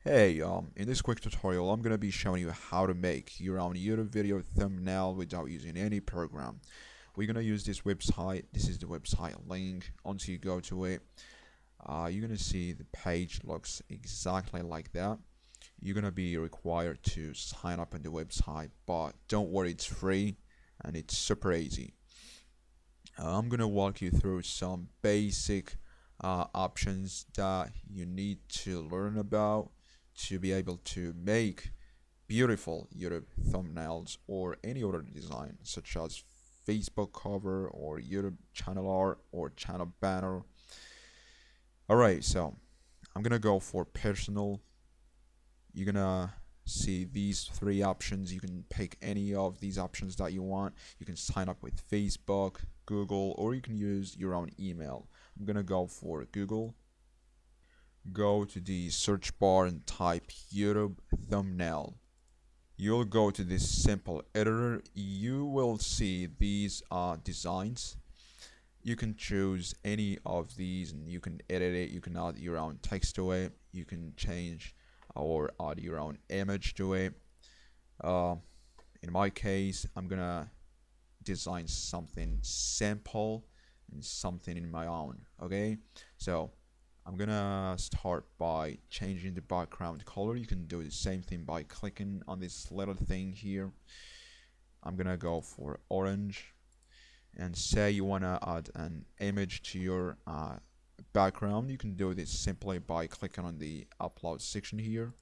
Hey, in this quick tutorial, I'm gonna be showing you how to make your own YouTube video thumbnail without using any program. We're gonna use this website. This is the website link. Once you go to it, you're gonna see the page looks exactly like that. You're gonna be required to sign up on the website, but don't worry, it's free and it's super easy. I'm gonna walk you through some basic options that you need to learn about to be able to make beautiful YouTube thumbnails or any other design such as Facebook cover or YouTube channel art or channel banner. Alright, so I'm gonna go for personal. You're gonna see these three options. You can pick any of these options that you want. You can sign up with Facebook, Google, or you can use your own email. I'm gonna go for Google. Go to the search bar and type YouTube thumbnail. You'll go to this simple editor. You will see these designs. You can choose any of these and you can edit it. You can add your own text to it. You can change or add your own image to it. In my case, I'm gonna design something simple and something in my own. Okay, so I'm gonna start by changing the background color. You can do the same thing by clicking on this little thing here. I'm gonna go for orange and say you wanna add an image to your background. You can do this simply by clicking on the upload section here.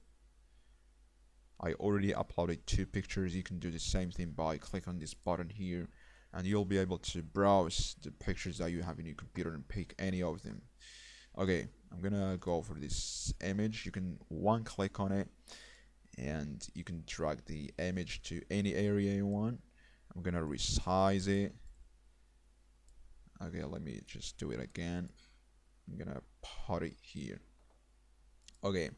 I already uploaded 2 pictures. You can do the same thing by clicking on this button here and you'll be able to browse the pictures that you have in your computer and pick any of them. Okay, I'm gonna go for this image. You can one click on it and you can drag the image to any area you want. I'm gonna resize it. Okay, let me just do it again. I'm gonna put it here. Okay,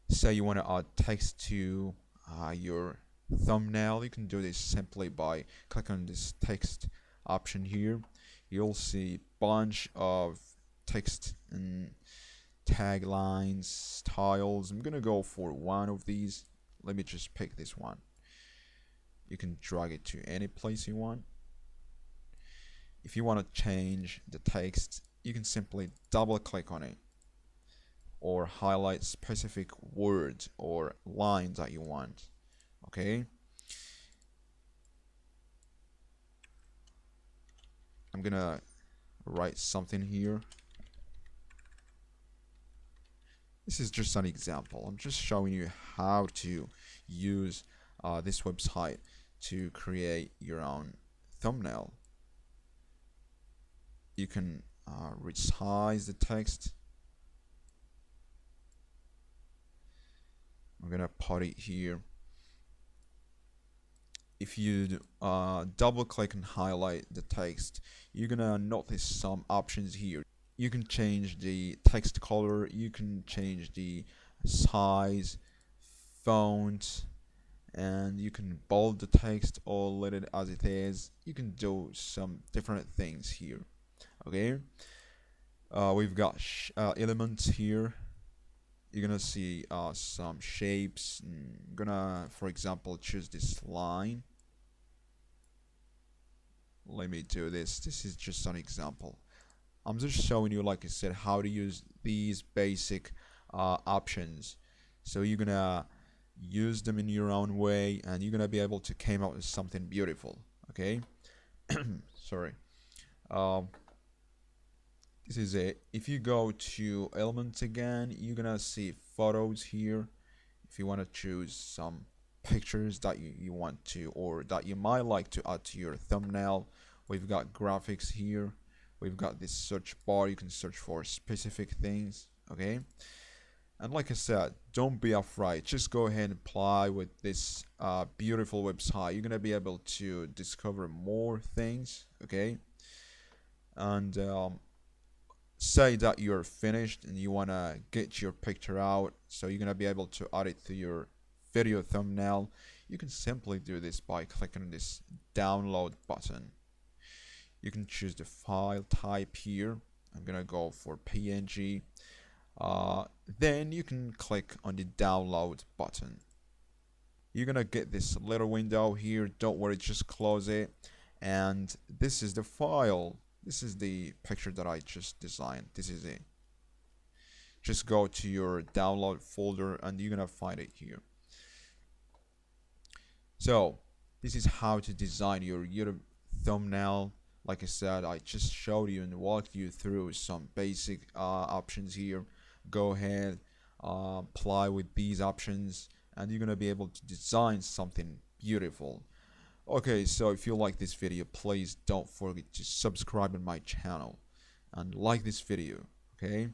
say you want to add text to your thumbnail. You can do this simply by clicking on this text option here. You'll see a bunch of text and taglines, styles. I'm gonna go for one of these. Let me just pick this one. You can drag it to any place you want. If you want to change the text, you can simply double click on it or highlight specific words or lines that you want. Okay, I'm gonna write something here. This is just an example. I'm just showing you how to use this website to create your own thumbnail. You can resize the text. I'm gonna put it here. If you double click and highlight the text, you're gonna notice some options here. You can change the text color, you can change the size, font, and you can bold the text or let it as it is. You can do some different things here. Okay, we've got elements here. You're gonna see some shapes. I'm gonna, for example, choose this line. Let me do this. This is just an example. I'm just showing you, like I said, how to use these basic options. So you're gonna use them in your own way and you're gonna be able to come out with something beautiful. Okay. Sorry. This is it. If you go to elements again, you're gonna see photos here. If you want to choose some pictures that you want to or that you might like to add to your thumbnail, we've got graphics here. We've got this search bar. You can search for specific things. Okay, and like I said, don't be afraid. Just go ahead and apply with this beautiful website. You're gonna be able to discover more things. Okay, and say that you're finished and you wanna get your picture out, so you're gonna be able to add it to your video thumbnail. You can simply do this by clicking on this download button. You can choose the file type here. I'm gonna go for PNG. then you can click on the download button. You're gonna get this little window here. Don't worry, just close it. And this is the file. This is the picture that I just designed. This is it. Just go to your download folder and you're gonna find it here. So this is how to design your YouTube thumbnail. Like I said, I just showed you and walked you through some basic options here. Go ahead, apply with these options, and you're gonna be able to design something beautiful. Okay, so if you like this video, please don't forget to subscribe to my channel and like this video. Okay,